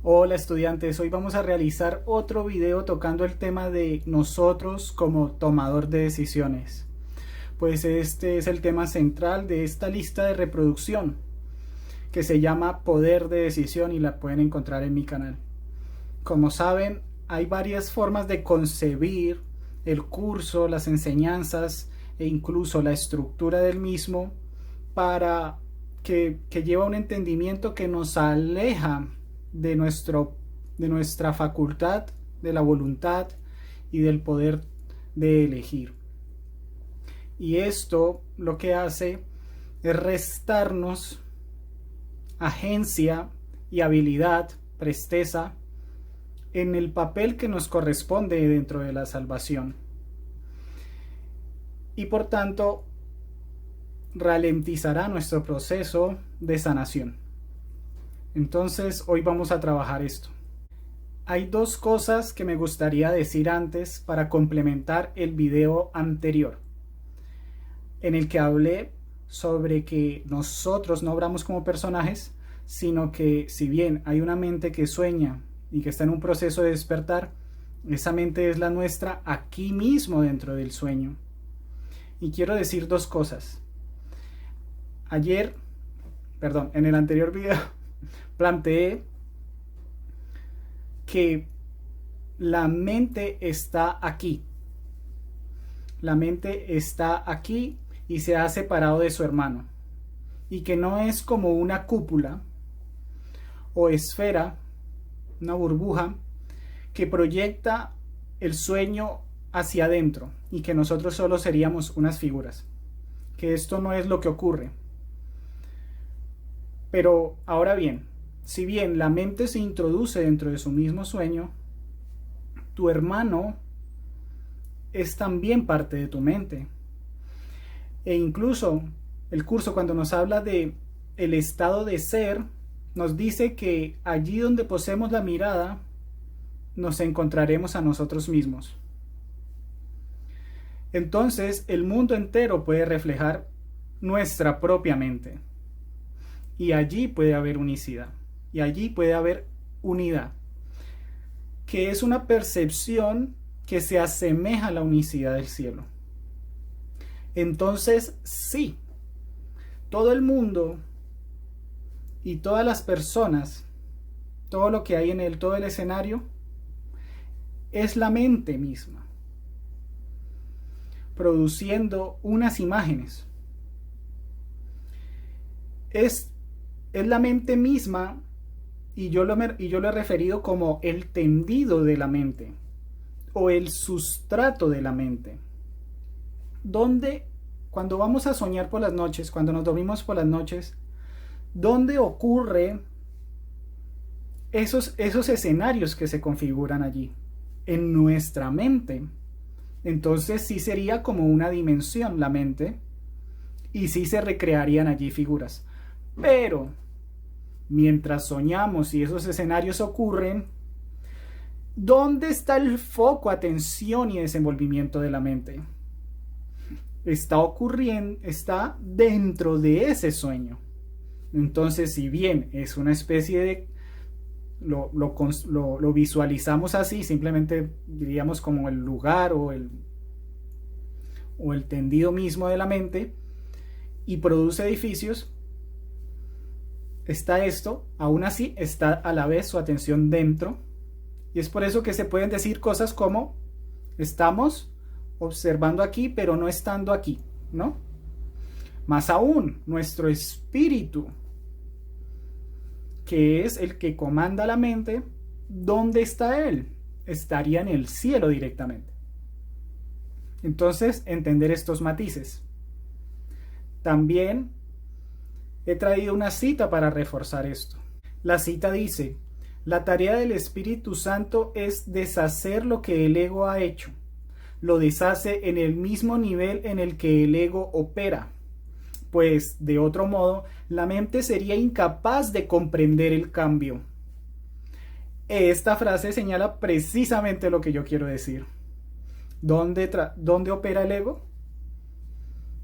Hola estudiantes, hoy vamos a realizar otro video tocando el tema de nosotros como tomador de decisiones. Pues este es el tema central de esta lista de reproducción que se llama Poder de Decisión y la pueden encontrar en mi canal. Como saben, hay varias formas de concebir el curso, las enseñanzas e incluso la estructura del mismo para que lleva un entendimiento que nos aleja de nuestra facultad, de la voluntad y del poder de elegir. Y esto lo que hace es restarnos agencia y habilidad, presteza, en el papel que nos corresponde dentro de la salvación. Y por tanto, ralentizará nuestro proceso de sanación. Entonces, hoy vamos a trabajar esto. Hay dos cosas que me gustaría decir antes para complementar el video anterior, en el que hablé sobre que nosotros no obramos como personajes, sino que si bien hay una mente que sueña y que está en un proceso de despertar, esa mente es la nuestra aquí mismo dentro del sueño. Y quiero decir dos cosas. En el anterior video planteé que la mente está aquí. La mente está aquí y se ha separado de su hermano. Y que no es como una cúpula o esfera, una burbuja, que proyecta el sueño hacia adentro y que nosotros solo seríamos unas figuras. Que esto no es lo que ocurre. Pero ahora bien, si bien la mente se introduce dentro de su mismo sueño, tu hermano es también parte de tu mente. E incluso el curso, cuando nos habla de el estado de ser, nos dice que allí donde posemos la mirada, nos encontraremos a nosotros mismos. Entonces, el mundo entero puede reflejar nuestra propia mente. Y allí puede haber unicidad. Y allí puede haber unidad. Que es una percepción que se asemeja a la unicidad del cielo. Entonces, sí, todo el mundo y todas las personas, todo lo que hay en él, todo el escenario, es la mente misma, produciendo unas imágenes. Es la mente misma, y yo lo he referido como el tendido de la mente o el sustrato de la mente, donde cuando vamos a soñar por las noches, cuando nos dormimos por las noches, ¿dónde ocurre esos escenarios que se configuran allí? En nuestra mente. Entonces sí sería como una dimensión la mente y sí se recrearían allí figuras. Pero mientras soñamos y esos escenarios ocurren, ¿dónde está el foco, atención y desenvolvimiento de la mente? Está dentro de ese sueño. Entonces, si bien es una especie de lo visualizamos así, simplemente diríamos como el lugar o el tendido mismo de la mente, y produce edificios, está esto, aún así está a la vez su atención dentro, y es por eso que se pueden decir cosas como estamos observando aquí pero no estando aquí, ¿no? Más aún, nuestro espíritu, que es el que comanda la mente, ¿dónde está él? Estaría en el cielo directamente. Entonces, entender estos matices. También he traído una cita para reforzar esto. La cita dice: la tarea del Espíritu Santo es deshacer lo que el ego ha hecho. Lo deshace en el mismo nivel en el que el ego opera. Pues, de otro modo, la mente sería incapaz de comprender el cambio. Esta frase señala precisamente lo que yo quiero decir. ¿Dónde opera el ego?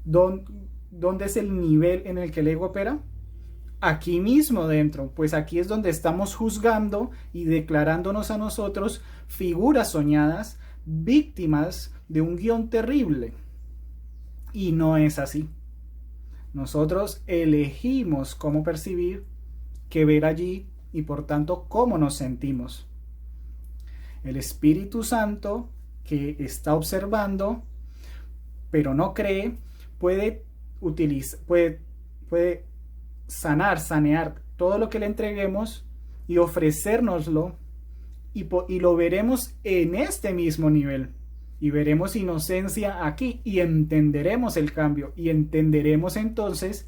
¿Dónde es el nivel en el que el ego opera? aquí mismo dentro, pues aquí es donde estamos juzgando y declarándonos a nosotros figuras soñadas, víctimas de un guión terrible. Y no es así. Nosotros elegimos cómo percibir, qué ver allí y por tanto cómo nos sentimos. El Espíritu Santo, que está observando pero no cree, puede sanear todo lo que le entreguemos y ofrecérnoslo, y lo veremos en este mismo nivel, y veremos inocencia aquí y entenderemos el cambio, y entenderemos entonces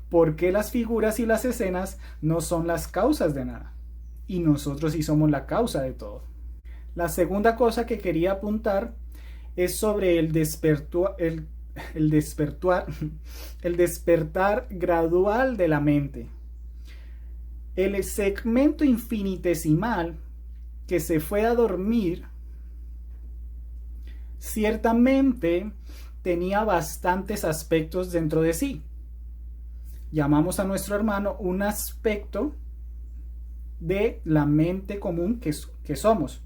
por qué las figuras y las escenas no son las causas de nada y nosotros sí somos la causa de todo. La segunda cosa que quería apuntar es sobre el despertar gradual de la mente. El segmento infinitesimal que se fue a dormir ciertamente tenía bastantes aspectos dentro de sí. Llamamos a nuestro hermano un aspecto de la mente común que somos.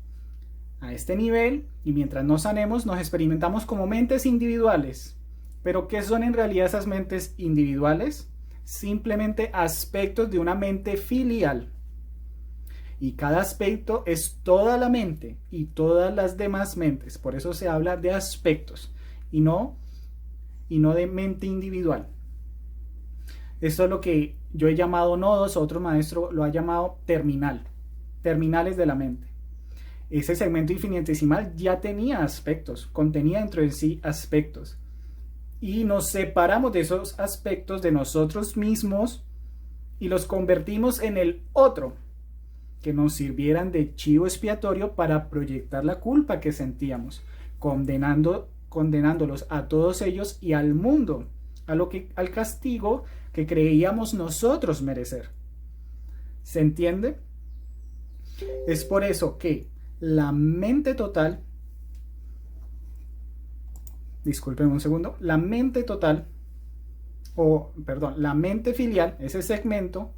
A este nivel, y mientras no sanemos, nos experimentamos como mentes individuales. ¿Pero qué son en realidad esas mentes individuales? Simplemente aspectos de una mente filial. Y cada aspecto es toda la mente y todas las demás mentes. Por eso se habla de aspectos y no de mente individual. Esto es lo que yo he llamado nodos, otro maestro lo ha llamado terminales de la mente. Ese segmento infinitesimal ya tenía aspectos, contenía dentro de sí aspectos. Y nos separamos de esos aspectos de nosotros mismos y los convertimos en el otro, que nos sirvieran de chivo expiatorio para proyectar la culpa que sentíamos, condenándolos a todos ellos y al mundo, al castigo que creíamos nosotros merecer. ¿Se entiende? Es por eso que la mente total, discúlpenme un segundo, la mente filial, ese segmento,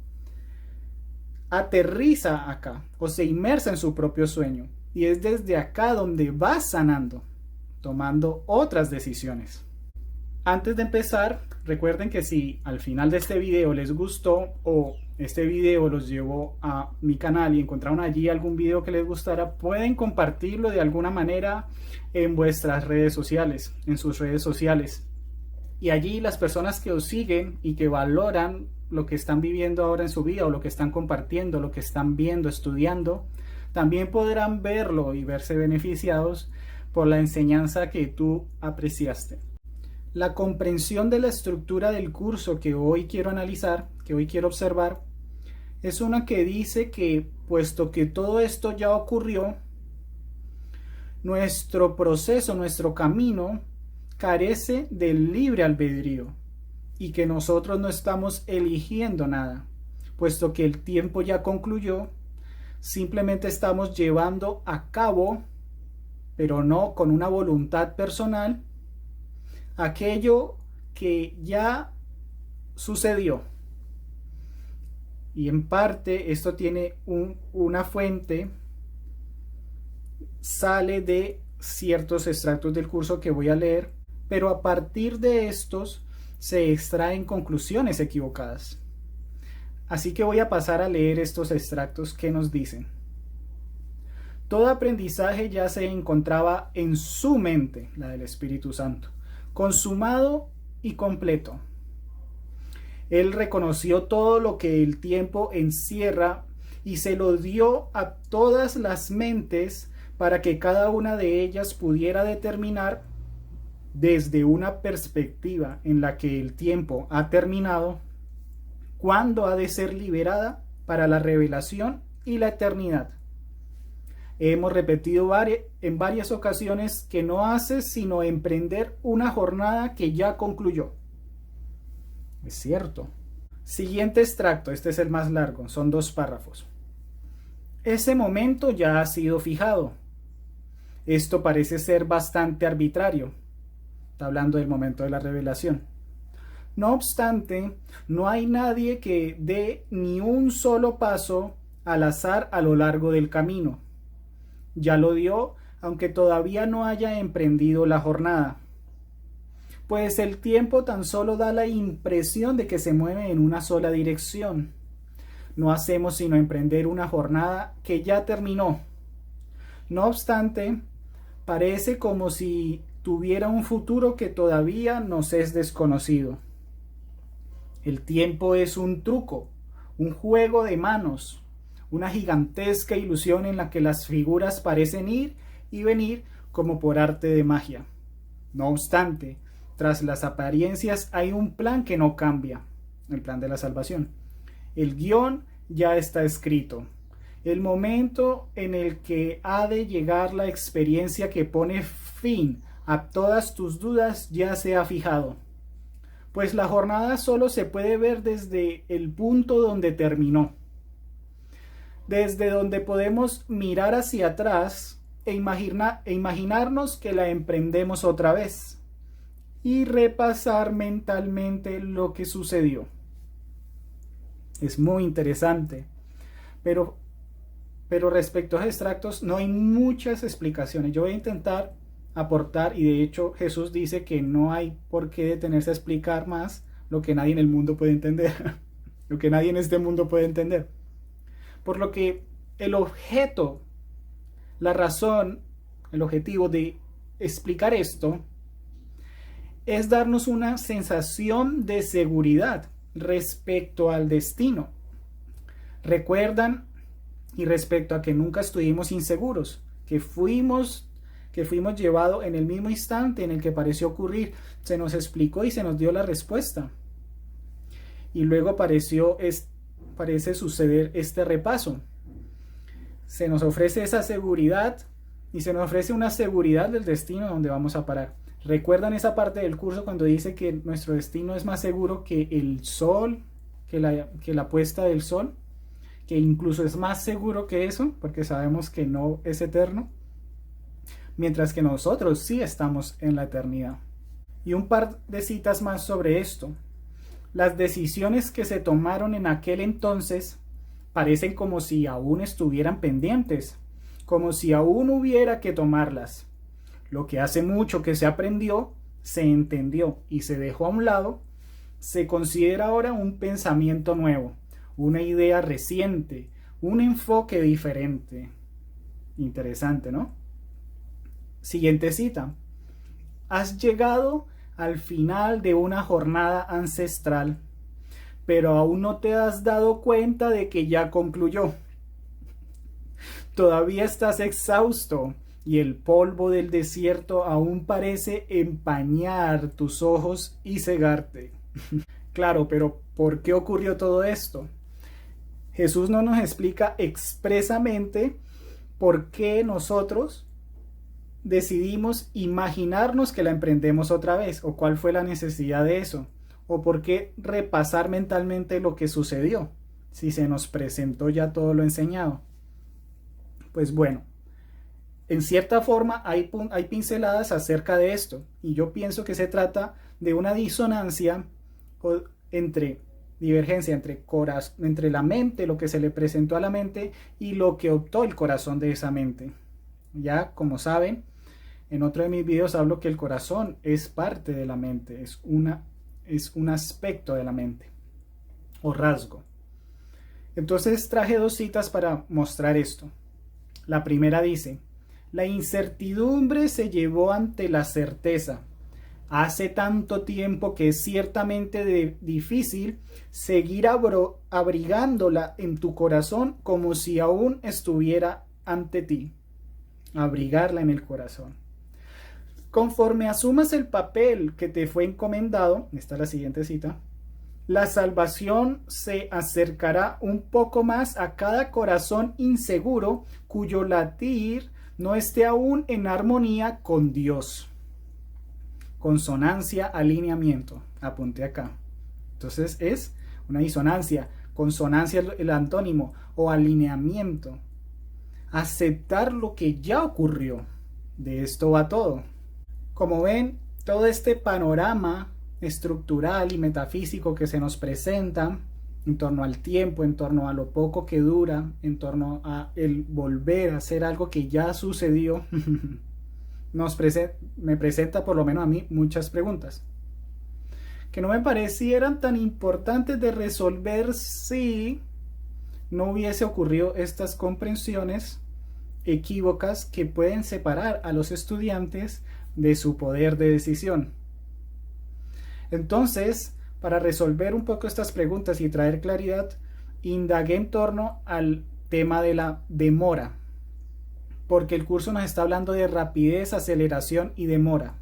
aterriza acá o se inmersa en su propio sueño, y es desde acá donde va sanando, tomando otras decisiones. Antes de empezar, recuerden que si al final de este video les gustó o este video los llevó a mi canal y encontraron allí algún video que les gustara, pueden compartirlo de alguna manera en vuestras redes sociales, en sus redes sociales. Y allí las personas que os siguen y que valoran lo que están viviendo ahora en su vida o lo que están compartiendo, lo que están viendo, estudiando, también podrán verlo y verse beneficiados por la enseñanza que tú apreciaste. La comprensión de la estructura del curso que hoy quiero analizar, que hoy quiero observar, es una que dice que, puesto que todo esto ya ocurrió, nuestro proceso, nuestro camino, carece del libre albedrío y que nosotros no estamos eligiendo nada, puesto que el tiempo ya concluyó, simplemente estamos llevando a cabo, pero no con una voluntad personal, aquello que ya sucedió. Y en parte esto tiene una fuente, sale de ciertos extractos del curso que voy a leer, pero a partir de estos se extraen conclusiones equivocadas. Así que voy a pasar a leer estos extractos que nos dicen: todo aprendizaje ya se encontraba en su mente, la del Espíritu Santo, consumado y completo. Él reconoció todo lo que el tiempo encierra y se lo dio a todas las mentes para que cada una de ellas pudiera determinar desde una perspectiva en la que el tiempo ha terminado, cuándo ha de ser liberada para la revelación y la eternidad. Hemos repetido en varias ocasiones que no hace sino emprender una jornada que ya concluyó. Es cierto. Siguiente extracto, este es el más largo, son 2 párrafos. Ese momento ya ha sido fijado. Esto parece ser bastante arbitrario. Está hablando del momento de la revelación. No obstante, no hay nadie que dé ni un solo paso al azar a lo largo del camino. Ya lo dio, aunque todavía no haya emprendido la jornada. Pues el tiempo tan solo da la impresión de que se mueve en una sola dirección. No hacemos sino emprender una jornada que ya terminó. No obstante, parece como si tuviera un futuro que todavía nos es desconocido. El tiempo es un truco, un juego de manos, una gigantesca ilusión en la que las figuras parecen ir y venir como por arte de magia. No obstante, tras las apariencias hay un plan que no cambia, el plan de la salvación. El guión ya está escrito. El momento en el que ha de llegar la experiencia que pone fin a todas tus dudas ya se ha fijado. Pues la jornada solo se puede ver desde el punto donde terminó. Desde donde podemos mirar hacia atrás e imaginarnos que la emprendemos otra vez y repasar mentalmente lo que sucedió. Es muy interesante, pero respecto a los extractos no hay muchas explicaciones. Yo voy a intentar aportar, y de hecho Jesús dice que no hay por qué detenerse a explicar más lo que nadie en el mundo puede entender, lo que nadie en este mundo puede entender. Por lo que el objeto, la razón, el objetivo de explicar esto es darnos una sensación de seguridad respecto al destino. Recuerdan, y respecto a que nunca estuvimos inseguros, que fuimos llevados en el mismo instante en el que pareció ocurrir, se nos explicó y se nos dio la respuesta. Y luego parece suceder este repaso. Se nos ofrece esa seguridad y se nos ofrece una seguridad del destino donde vamos a parar. ¿Recuerdan esa parte del curso cuando dice que nuestro destino es más seguro que el sol, que la puesta del sol? Que incluso es más seguro que eso, porque sabemos que no es eterno, mientras que nosotros sí estamos en la eternidad. Y un par de citas más sobre esto. Las decisiones que se tomaron en aquel entonces parecen como si aún estuvieran pendientes, como si aún hubiera que tomarlas. Lo que hace mucho que se aprendió, se entendió y se dejó a un lado, se considera ahora un pensamiento nuevo, una idea reciente, un enfoque diferente. Interesante, ¿no? Siguiente cita. Has llegado al final de una jornada ancestral, pero aún no te has dado cuenta de que ya concluyó. Todavía estás exhausto y el polvo del desierto aún parece empañar tus ojos y cegarte. Claro, pero ¿por qué ocurrió todo esto? Jesús no nos explica expresamente por qué nosotros decidimos imaginarnos que la emprendemos otra vez, o cuál fue la necesidad de eso, o por qué repasar mentalmente lo que sucedió, si se nos presentó ya todo lo enseñado. Pues bueno, en cierta forma hay pinceladas acerca de esto, y yo pienso que se trata de una disonancia divergencia entre la mente, lo que se le presentó a la mente, y lo que optó el corazón de esa mente. Ya, como saben, en otro de mis videos hablo que el corazón es parte de la mente, es un aspecto de la mente, o rasgo. Entonces traje dos citas para mostrar esto. La primera dice: la incertidumbre se llevó ante la certeza. Hace tanto tiempo que es ciertamente difícil seguir abrigándola en tu corazón como si aún estuviera ante ti. Abrigarla en el corazón. Conforme asumas el papel que te fue encomendado, esta es la siguiente cita, la salvación se acercará un poco más a cada corazón inseguro cuyo latir no esté aún en armonía con Dios. Consonancia, alineamiento. Apunté acá. Entonces es una disonancia. Consonancia el antónimo, o alineamiento. Aceptar lo que ya ocurrió. De esto va todo. Como ven, todo este panorama estructural y metafísico que se nos presenta en torno al tiempo, en torno a lo poco que dura, en torno a el volver a hacer algo que ya sucedió, me presenta por lo menos a mí muchas preguntas que no me parecieran tan importantes de resolver si no hubiese ocurrido estas comprensiones equívocas que pueden separar a los estudiantes de su poder de decisión. Entonces, para resolver un poco estas preguntas y traer claridad, indagué en torno al tema de la demora, porque el curso nos está hablando de rapidez, aceleración y demora.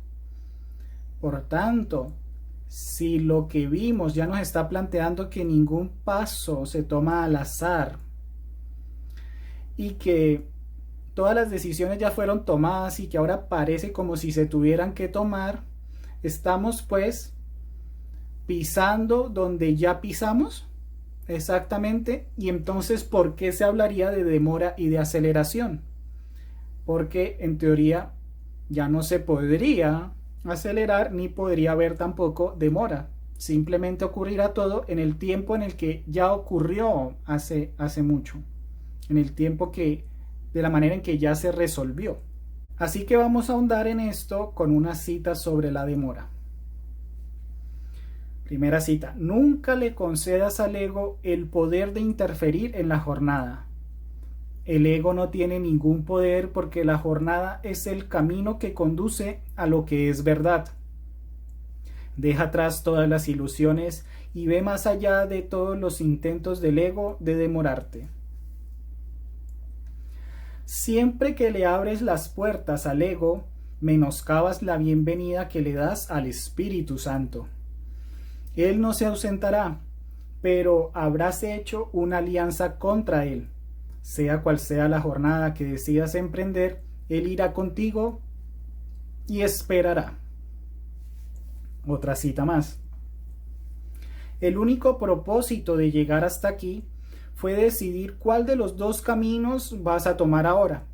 Por tanto, si lo que vimos ya nos está planteando que ningún paso se toma al azar y que todas las decisiones ya fueron tomadas y que ahora parece como si se tuvieran que tomar, estamos pues pisando donde ya pisamos, exactamente. Y entonces, ¿por qué se hablaría de demora y de aceleración? Porque en teoría ya no se podría acelerar ni podría haber tampoco demora. Simplemente ocurrirá todo en el tiempo en el que ya ocurrió hace mucho, en el tiempo que, de la manera en que ya se resolvió. Así que vamos a ahondar en esto con una cita sobre la demora. Primera cita: nunca le concedas al ego el poder de interferir en la jornada. El ego no tiene ningún poder porque la jornada es el camino que conduce a lo que es verdad. Deja atrás todas las ilusiones y ve más allá de todos los intentos del ego de demorarte. Siempre que le abres las puertas al ego, menoscabas la bienvenida que le das al Espíritu Santo. Él no se ausentará, pero habrás hecho una alianza contra él. Sea cual sea la jornada que decidas emprender, él irá contigo y esperará. Otra cita más. El único propósito de llegar hasta aquí fue decidir cuál de los dos caminos vas a tomar ahora.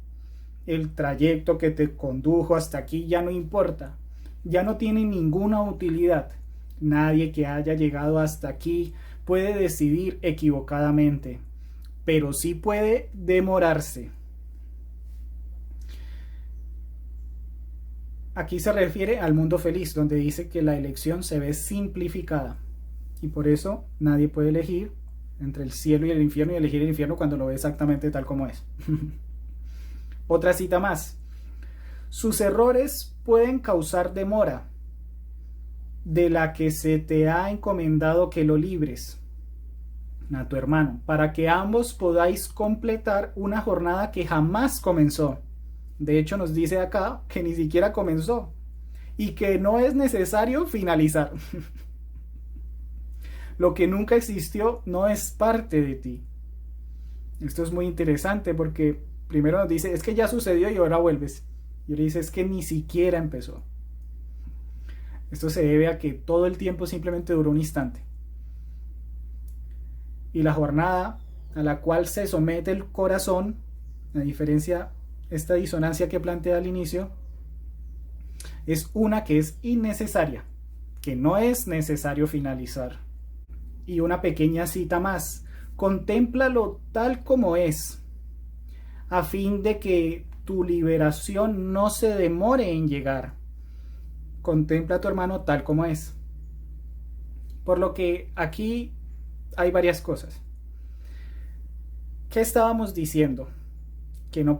El trayecto que te condujo hasta aquí ya no importa, ya no tiene ninguna utilidad. Nadie que haya llegado hasta aquí puede decidir equivocadamente, pero sí puede demorarse. Aquí se refiere al mundo feliz, donde dice que la elección se ve simplificada y por eso nadie puede elegir entre el cielo y el infierno y elegir el infierno cuando lo ve exactamente tal como es. Otra cita más. Sus errores pueden causar demora, de la que se te ha encomendado que lo libres a tu hermano, para que ambos podáis completar una jornada que jamás comenzó. De hecho, nos dice acá que ni siquiera comenzó y que no es necesario finalizar. Lo que nunca existió no es parte de ti. Esto es muy interesante porque primero nos dice, es que ya sucedió y ahora vuelves. Y ahora dice, es que ni siquiera empezó. Esto se debe a que todo el tiempo simplemente duró un instante. Y la jornada a la cual se somete el corazón, a diferencia, esta disonancia que plantea al inicio, es una que es innecesaria, que no es necesario finalizar. Y una pequeña cita más: contémplalo tal como es, a fin de que tu liberación no se demore en llegar. Contempla a tu hermano tal como es. Por lo que aquí hay varias cosas. ¿Qué estábamos diciendo? Que no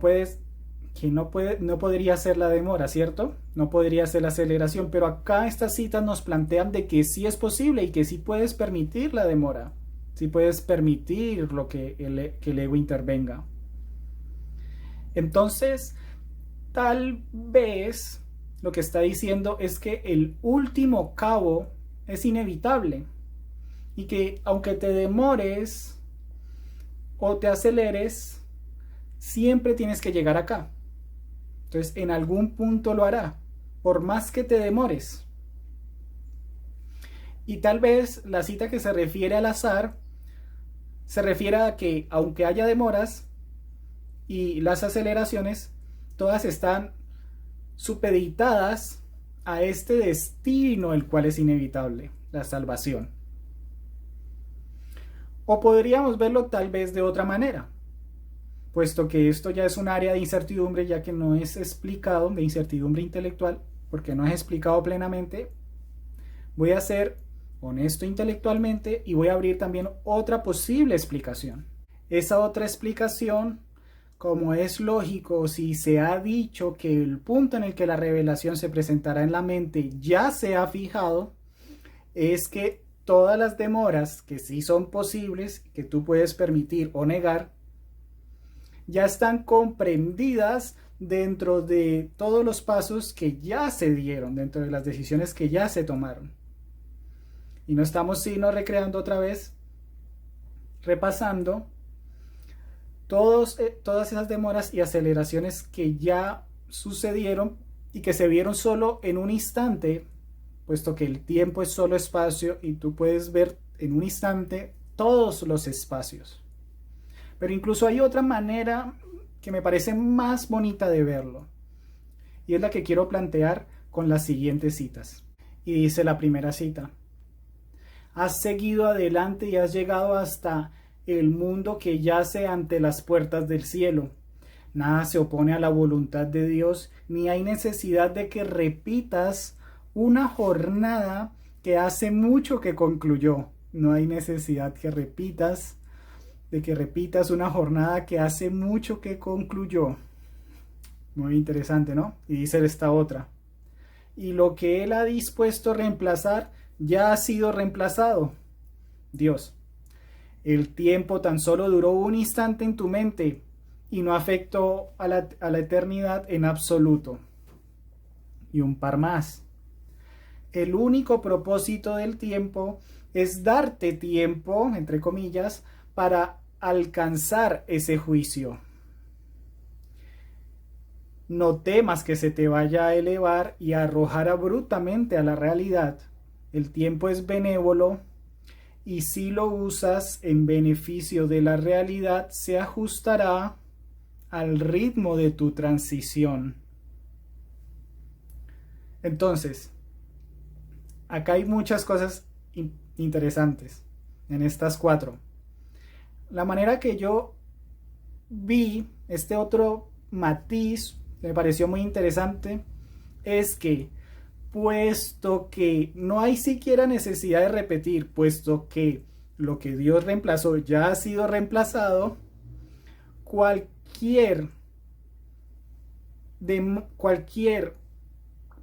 podría ser la demora, ¿cierto? No podría ser la aceleración, pero acá estas citas nos plantean de que sí es posible y que sí puedes permitir la demora, sí puedes permitir que el ego intervenga. Entonces, tal vez lo que está diciendo es que el último cabo es inevitable y que aunque te demores o te aceleres, siempre tienes que llegar acá. Entonces, en algún punto lo hará, por más que te demores. Y tal vez la cita que se refiere al azar se refiere a que aunque haya demoras y las aceleraciones, todas están supeditadas a este destino, el cual es inevitable, la salvación. O podríamos verlo tal vez de otra manera, puesto que esto ya es un área de incertidumbre, ya que no es explicado, de incertidumbre intelectual, porque no es explicado plenamente. Voy a ser honesto intelectualmente y voy a abrir también otra posible explicación. Esa otra explicación, como es lógico, si se ha dicho que el punto en el que la revelación se presentará en la mente ya se ha fijado, es que todas las demoras que sí son posibles, que tú puedes permitir o negar, ya están comprendidas dentro de todos los pasos que ya se dieron, dentro de las decisiones que ya se tomaron. Y no estamos sino recreando otra vez, repasando todas esas demoras y aceleraciones que ya sucedieron y que se vieron solo en un instante, puesto que el tiempo es solo espacio y tú puedes ver en un instante todos los espacios. Pero incluso hay otra manera que me parece más bonita de verlo, y es la que quiero plantear con las siguientes citas. Y dice la primera cita: has seguido adelante y has llegado hasta el mundo que yace ante las puertas del cielo. Nada se opone a la voluntad de Dios, ni hay necesidad de que repitas una jornada que hace mucho que concluyó. No hay necesidad de que repitas una jornada que hace mucho que concluyó. Muy interesante, ¿no? Y dice esta otra: y lo que Él ha dispuesto a reemplazar ya ha sido reemplazado. Dios. El tiempo tan solo duró un instante en tu mente y no afectó a la eternidad en absoluto. Y un par más. El único propósito del tiempo es darte tiempo, entre comillas, para alcanzar ese juicio. No temas que se te vaya a elevar y a arrojar abruptamente a la realidad. El tiempo es benévolo y si lo usas en beneficio de la realidad, se ajustará al ritmo de tu transición. Entonces, acá hay muchas cosas interesantes en estas cuatro. La manera que yo vi este otro matiz, me pareció muy interesante, es que puesto que no hay siquiera necesidad de repetir, puesto que lo que Dios reemplazó ya ha sido reemplazado, cualquier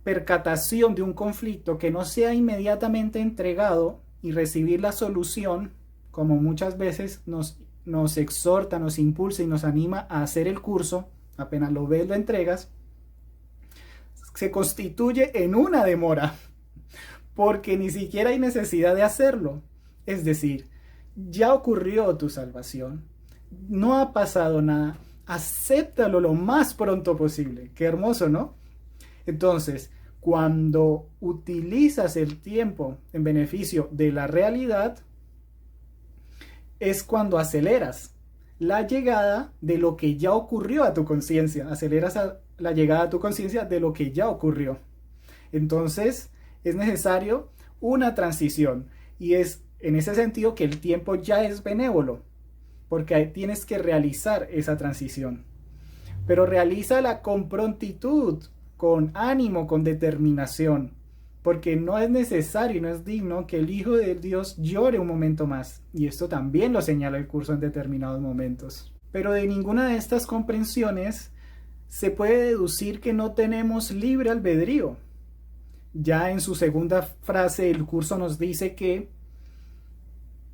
percatación de un conflicto que no sea inmediatamente entregado y recibir la solución, como muchas veces nos exhorta, nos impulsa y nos anima a hacer el curso, apenas lo ves, lo entregas, se constituye en una demora, porque ni siquiera hay necesidad de hacerlo. Es decir, ya ocurrió tu salvación, no ha pasado nada, acéptalo lo más pronto posible. Qué hermoso, ¿no? Entonces, cuando utilizas el tiempo en beneficio de la realidad, es cuando aceleras la llegada de lo que ya ocurrió a tu conciencia, aceleras la llegada a tu conciencia de lo que ya ocurrió. Entonces, es necesario una transición, y es en ese sentido que el tiempo ya es benévolo, porque tienes que realizar esa transición. Pero realízala con prontitud, con ánimo, con determinación, porque no es necesario y no es digno que el Hijo de Dios llore un momento más, y esto también lo señala el curso en determinados momentos. Pero de ninguna de estas comprensiones se puede deducir que no tenemos libre albedrío. Ya en su segunda frase el curso nos dice que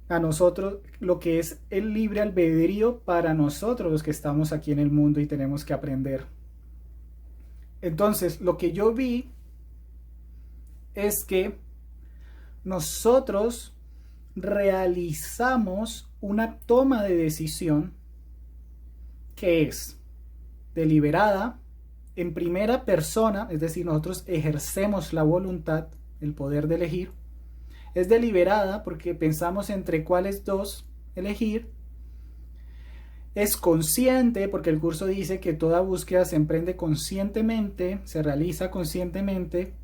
a nosotros lo que es el libre albedrío para nosotros los que estamos aquí en el mundo y tenemos que aprender. Entonces, lo que yo vi es que nosotros realizamos una toma de decisión que es deliberada, en primera persona, es decir, nosotros ejercemos la voluntad, el poder de elegir. Es deliberada porque pensamos entre cuáles dos elegir. Es consciente porque el curso dice que toda búsqueda se emprende conscientemente, se realiza conscientemente.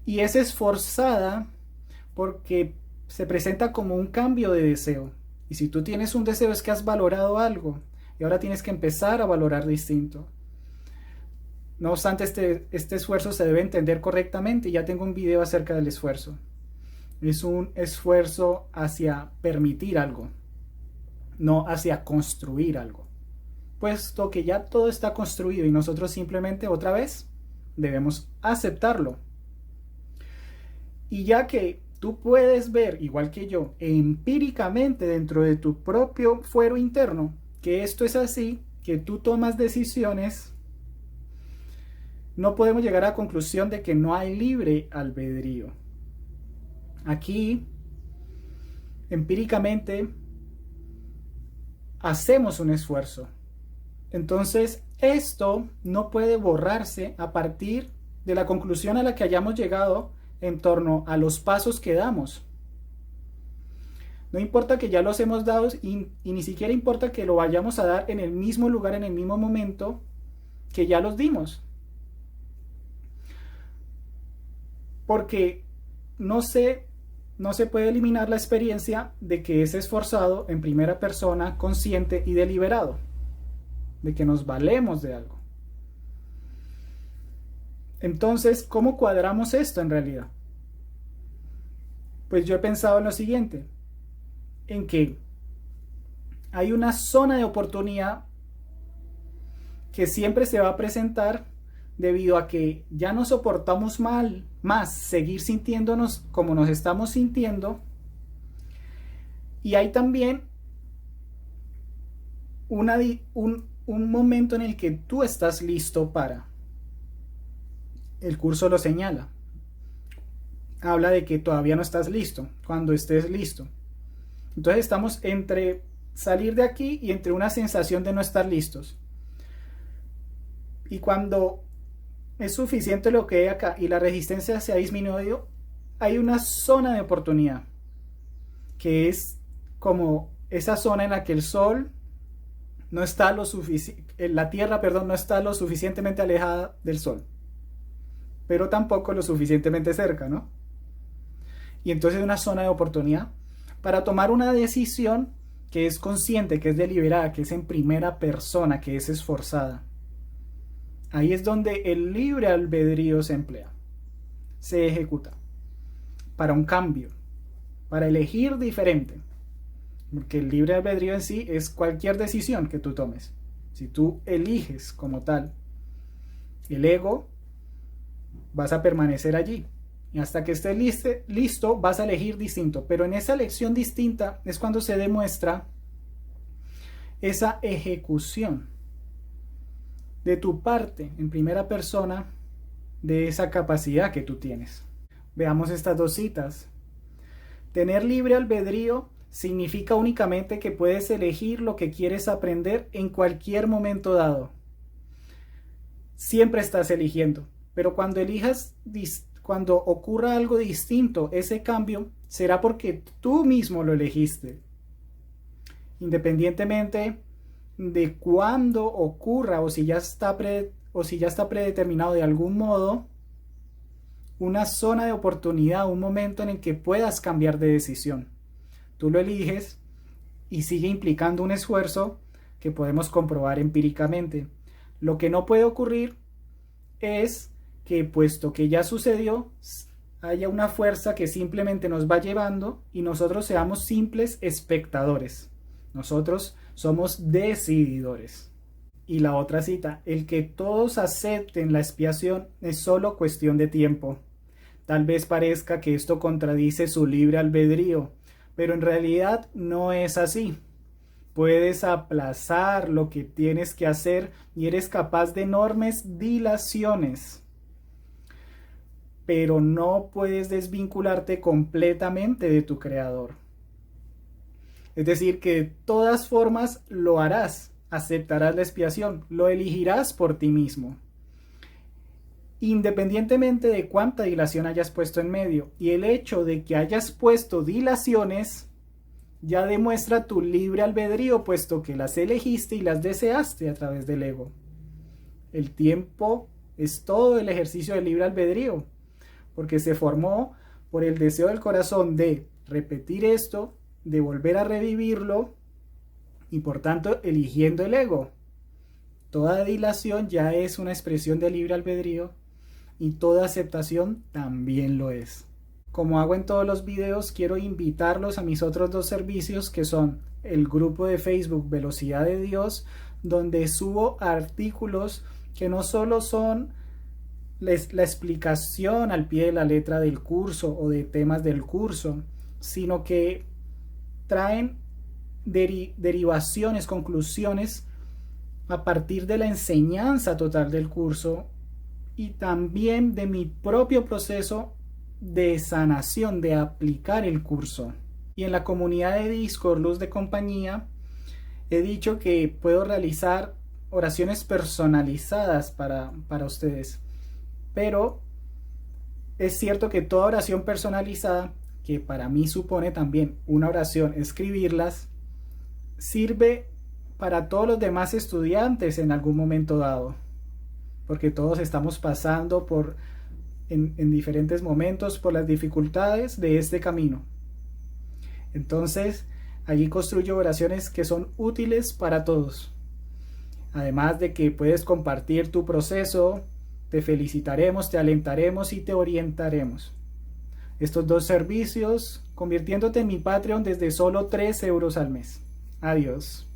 Y es esforzada porque se presenta como un cambio de deseo. Y si tú tienes un deseo es que has valorado algo y ahora tienes que empezar a valorar distinto. No obstante, este esfuerzo se debe entender correctamente y ya tengo un video acerca del esfuerzo. Es un esfuerzo hacia permitir algo, no hacia construir algo. Puesto que ya todo está construido y nosotros simplemente otra vez debemos aceptarlo. Y ya que tú puedes ver, igual que yo, empíricamente dentro de tu propio fuero interno, que esto es así, que tú tomas decisiones, no podemos llegar a la conclusión de que no hay libre albedrío. Aquí, empíricamente, hacemos un esfuerzo. Entonces, esto no puede borrarse a partir de la conclusión a la que hayamos llegado en torno a los pasos que damos. No importa que ya los hemos dado y ni siquiera importa que lo vayamos a dar en el mismo lugar, en el mismo momento que ya los dimos. Porque no se puede eliminar la experiencia de que es esforzado en primera persona, consciente y deliberado, de que nos valemos de algo. Entonces, ¿cómo cuadramos esto en realidad? Pues yo he pensado en lo siguiente, en que hay una zona de oportunidad que siempre se va a presentar debido a que ya no soportamos más seguir sintiéndonos como nos estamos sintiendo. Y hay también un momento en el que tú estás listo para. El curso lo señala. Habla de que todavía no estás listo, cuando estés listo. Entonces estamos entre salir de aquí y entre una sensación de no estar listos. Y cuando es suficiente lo que hay acá y la resistencia se ha disminuido, hay una zona de oportunidad, que es como esa zona en la que el sol no está la Tierra, no está lo suficientemente alejada del sol, pero tampoco lo suficientemente cerca, ¿no? Y entonces una zona de oportunidad para tomar una decisión que es consciente, que es deliberada, que es en primera persona, que es esforzada. Ahí es donde el libre albedrío se emplea, se ejecuta, para un cambio, para elegir diferente. Porque el libre albedrío en sí es cualquier decisión que tú tomes. Si tú eliges como tal el ego, vas a permanecer allí. Y hasta que estés listo, vas a elegir distinto. Pero en esa elección distinta es cuando se demuestra esa ejecución de tu parte en primera persona de esa capacidad que tú tienes. Veamos estas dos citas. Tener libre albedrío significa únicamente que puedes elegir lo que quieres aprender en cualquier momento dado. Siempre estás eligiendo, pero cuando ocurra algo distinto, ese cambio será porque tú mismo lo elegiste. Independientemente de cuándo ocurra o si ya está predeterminado de algún modo, una zona de oportunidad, un momento en el que puedas cambiar de decisión. Tú lo eliges y sigue implicando un esfuerzo que podemos comprobar empíricamente. Lo que no puede ocurrir es que, puesto que ya sucedió, haya una fuerza que simplemente nos va llevando y nosotros seamos simples espectadores. Nosotros somos decididores. Y la otra cita, el que todos acepten la expiación es solo cuestión de tiempo. Tal vez parezca que esto contradice su libre albedrío, pero en realidad no es así. Puedes aplazar lo que tienes que hacer y eres capaz de enormes dilaciones. Pero no puedes desvincularte completamente de tu creador. Es decir, que de todas formas lo harás, aceptarás la expiación, lo elegirás por ti mismo. Independientemente de cuánta dilación hayas puesto en medio, y el hecho de que hayas puesto dilaciones ya demuestra tu libre albedrío, puesto que las elegiste y las deseaste a través del ego. El tiempo es todo el ejercicio del libre albedrío, porque se formó por el deseo del corazón de repetir esto, de volver a revivirlo y por tanto eligiendo el ego. Toda dilación ya es una expresión de libre albedrío y toda aceptación también lo es. Como hago en todos los videos, quiero invitarlos a mis otros dos servicios, que son el grupo de Facebook Velocidad de Dios, donde subo artículos que no solo son la explicación al pie de la letra del curso o de temas del curso, sino que traen derivaciones, conclusiones a partir de la enseñanza total del curso y también de mi propio proceso de sanación, de aplicar el curso. Y en la comunidad de Discord Luz de Compañía he dicho que puedo realizar oraciones personalizadas para ustedes, pero es cierto que toda oración personalizada, que para mí supone también una oración escribirlas, sirve para todos los demás estudiantes en algún momento dado, porque todos estamos pasando en diferentes momentos por las dificultades de este camino. Entonces, allí construyo oraciones que son útiles para todos. Además de que puedes compartir tu proceso, te felicitaremos, te alentaremos y te orientaremos. Estos dos servicios, convirtiéndote en mi Patreon desde solo 3 euros al mes. Adiós.